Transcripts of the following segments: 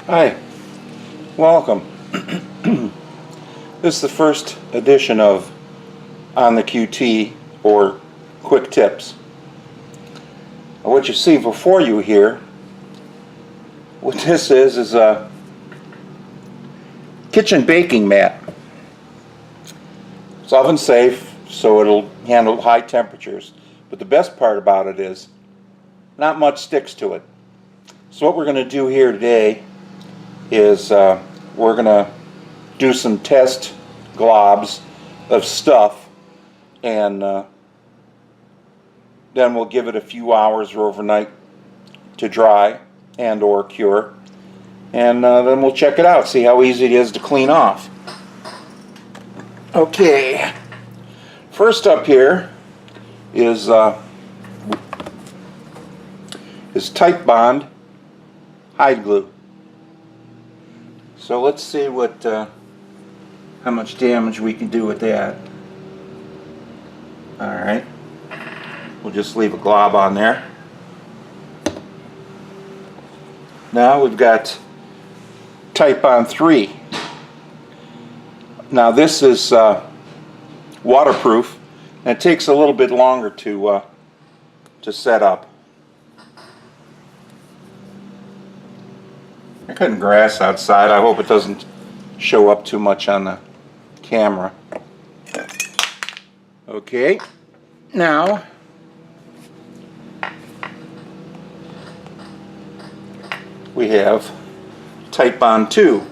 Hi, welcome. This is the first edition of On the QT, or Quick Tips. What you see before you here, what this is a kitchen baking mat. It's oven safe, so it'll handle high temperatures. But the best part about it is not much sticks to it. So what we're going to do here today is we're going to do some test globs of stuff, and then we'll give it a few hours or overnight to dry and or cure, and then we'll check it out, see how easy it is to clean off. Okay, first up here is Type Bond hide glue. So let's see what how much damage we can do with that. Alright, we'll just leave a glob on there. Now we've got Type Bond 3. Now this is waterproof, and it takes a little bit longer to set up. I'm cutting grass outside. I hope it doesn't show up too much on the camera. Okay, now we have Type Bond 2.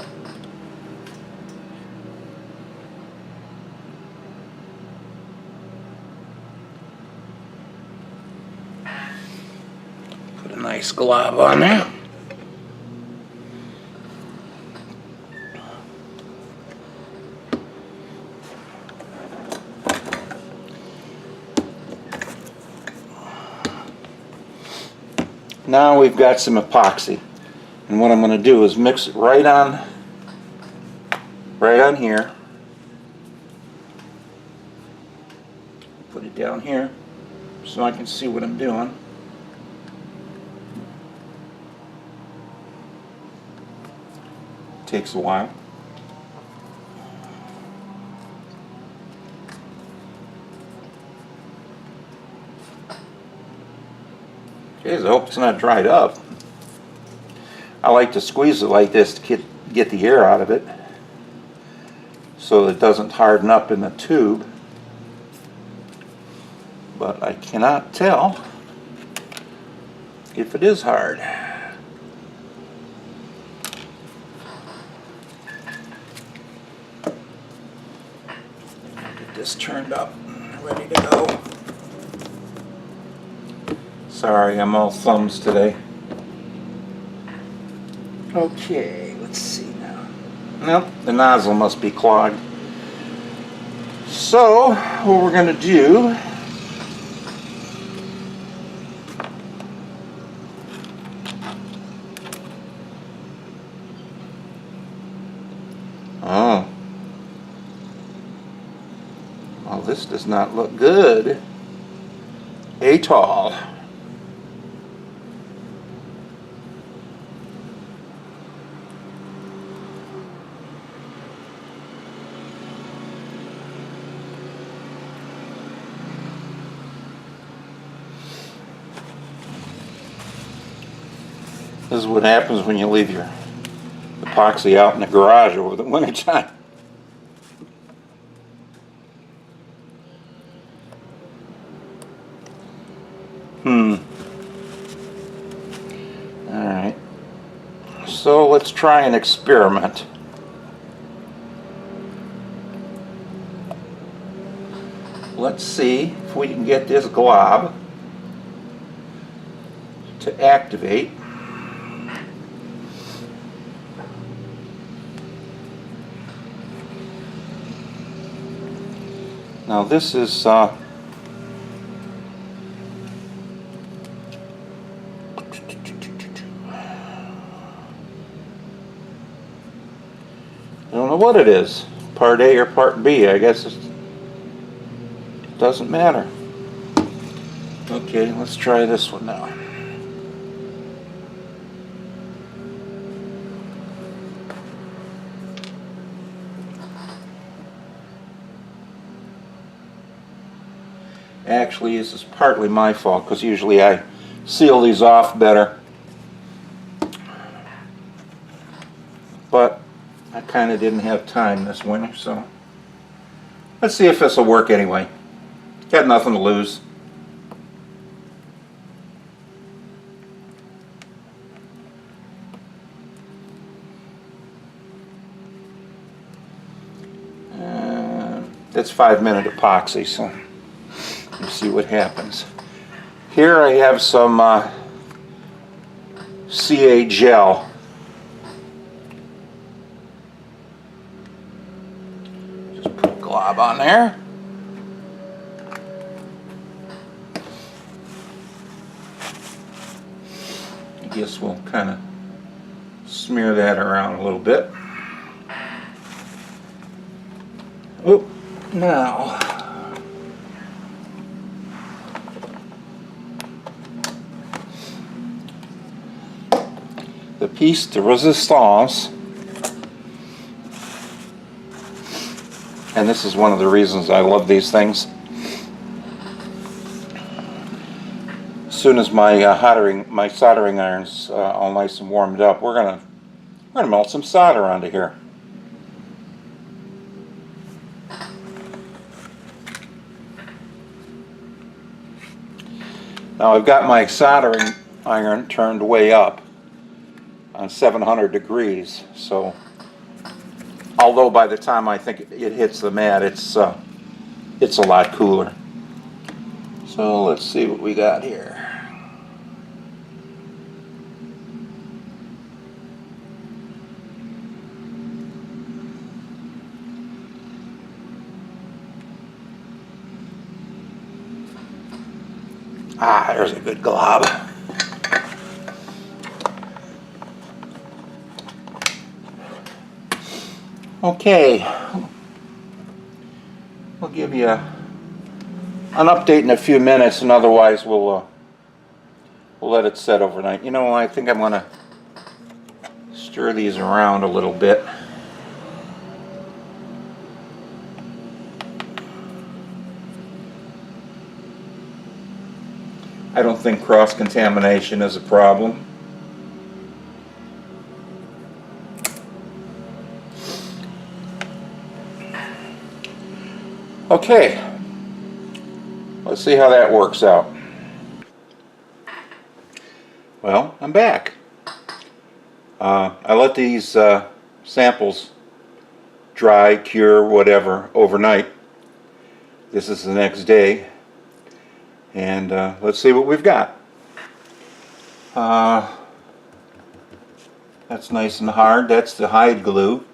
Put a nice glob on there. Now we've got some epoxy, and what I'm going to do is mix it right on here. Put it down here so I can see what I'm doing. Takes a while. Jeez, I hope it's not dried up. I like to squeeze it like this to get the air out of it so that it doesn't harden up in the tube. But I cannot tell if it is hard. Get this turned up, ready to go. Sorry, I'm all thumbs today. Okay, let's see now. Nope, the nozzle must be clogged. So, what we're going to do well, this does not look good at all. This is what happens when you leave your epoxy out in the garage over the winter time. Alright. So let's try an experiment. Let's see if we can get this glob to activate. Now this is I don't know what it is, part A or part B. I guess it doesn't matter. Okay, let's try this one now. Actually, this is partly my fault because usually I seal these off better. But I kind of didn't have time this winter, so let's see if this will work anyway. Got nothing to lose. That's 5-minute epoxy, so let's see what happens. Here I have some CA gel. Just put a glob on there. I guess we'll kind of smear that around a little bit. Oop, now the piece de resistance, and this is one of the reasons I love these things. As soon as my soldering iron's all nice and warmed up, we're gonna melt some solder onto here. Now I've got my soldering iron turned way up on 700 degrees, so although by the time I think it hits the mat, it's a lot cooler. So let's see what we got here. Ah, there's a good glob. Okay, we'll give you an update in a few minutes, and otherwise we'll let it set overnight. You know, I think I'm going to stir these around a little bit. I don't think cross-contamination is a problem. Okay, let's see how that works out. Well, I'm back. I let these samples dry, cure, whatever, overnight. This is the next day. And let's see what we've got. That's nice and hard. That's the hide glue.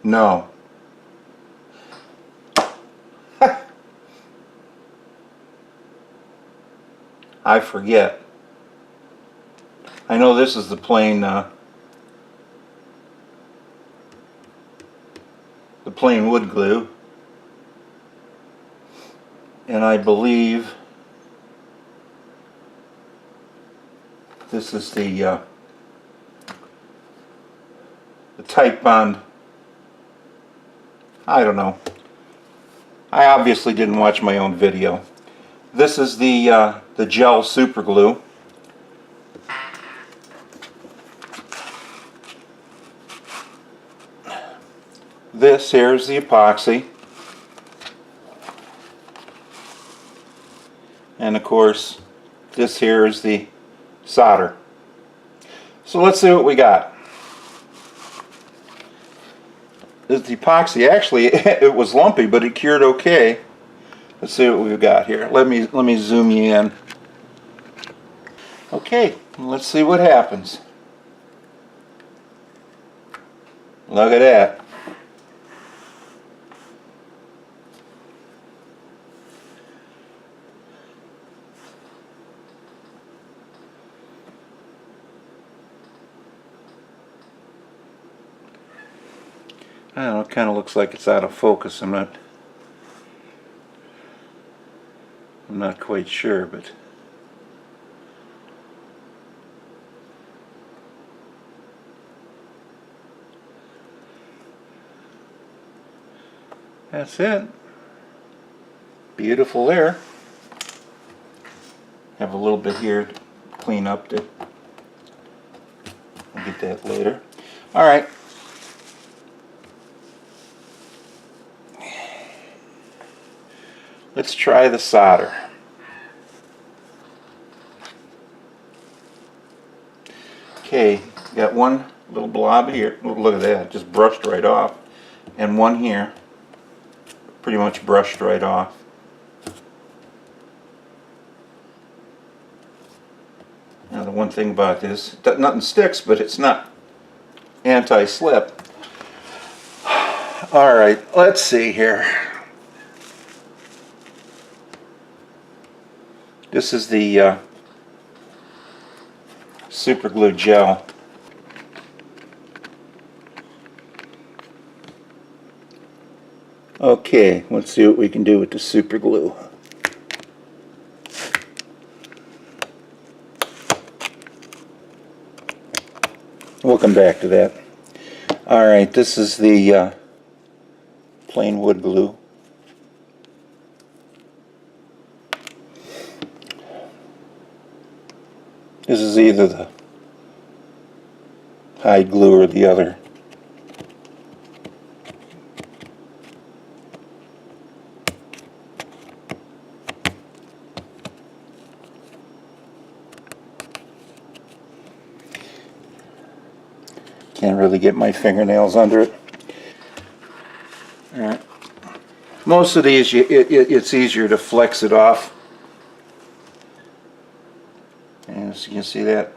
No. I forget. I know this is the plain wood glue, and I believe this is the tight bond. I don't know. I obviously didn't watch my own video. This is the gel super glue. This here is the epoxy, and of course this here is the solder. So let's see what we got. This is the epoxy. Actually, it was lumpy, but it cured okay. Let's see what we've got here. Let me zoom you in. Okay, let's see what happens. Look at that. I don't know, it kind of looks like it's out of focus. I'm not quite sure, but I'm That's it. Beautiful there. Have a little bit here to clean up. I'll get that later. All right. Let's try the solder. Okay, got one little blob here. Look at that, just brushed right off. And one here, pretty much brushed right off. Now the one thing about this, nothing sticks, but it's not anti-slip. All right, let's see here. This is the super glue gel. Okay, let's see what we can do with the super glue. We'll come back to that. Alright, this is the plain wood glue. This is either the hide glue or the other. Can't really get my fingernails under it. All right. Most of these, it's easier to flex it off. And as you can see that,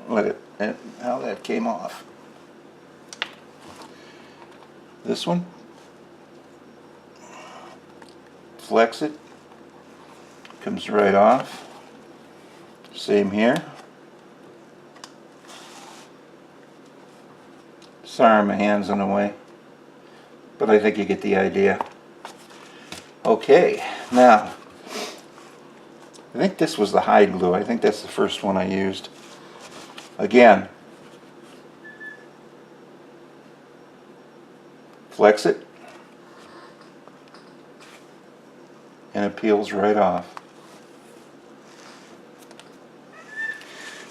how that came off. This one, flex it, comes right off. Same here. Sorry, my hand's in the way, but I think you get the idea. Okay, now, I think this was the hide glue. I think that's the first one I used. Again, flex it, and it peels right off.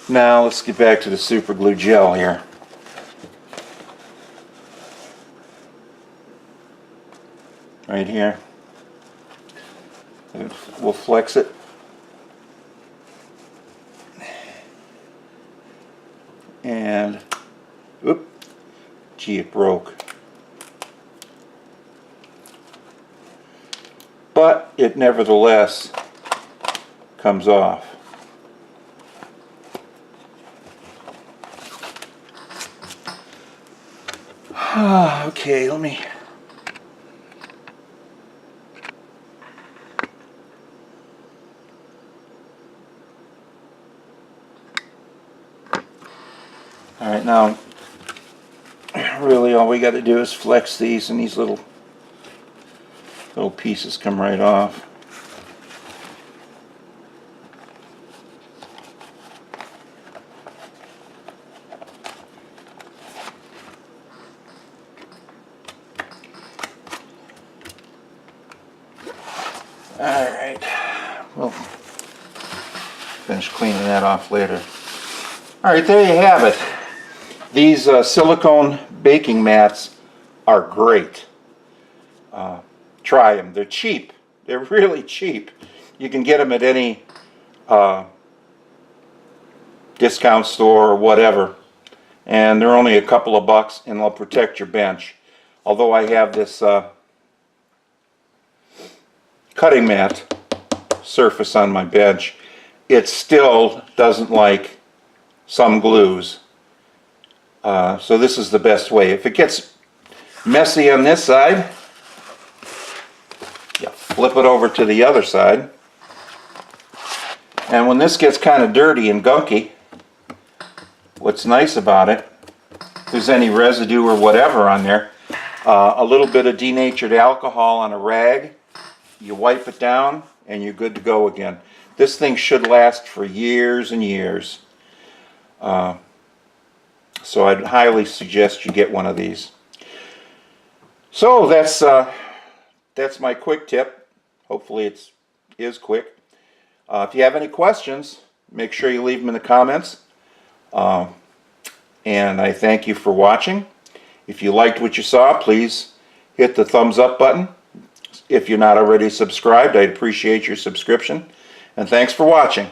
Now let's get back to the super glue gel here. Right here. We'll flex it. And, oop, gee, it broke. But it nevertheless comes off. Okay, let me... Alright, now really all we got to do is flex these, and these little pieces come right off. Alright, we'll finish cleaning that off later. Alright, there you have it. These silicone baking mats are great. Try them. They're cheap. They're really cheap. You can get them at any discount store or whatever. And they're only a couple of bucks, and they'll protect your bench. Although I have this cutting mat surface on my bench, it still doesn't like some glues. So this is the best way. If it gets messy on this side, you flip it over to the other side. And when this gets kind of dirty and gunky, what's nice about it, if there's any residue or whatever on there, a little bit of denatured alcohol on a rag, you wipe it down and you're good to go again. This thing should last for years and years. So I'd highly suggest you get one of these. So that's that's my quick tip. Hopefully it is quick. If you have any questions, make sure you leave them in the comments. And I thank you for watching. If you liked what you saw, please hit the thumbs up button. If you're not already subscribed, I'd appreciate your subscription. And thanks for watching.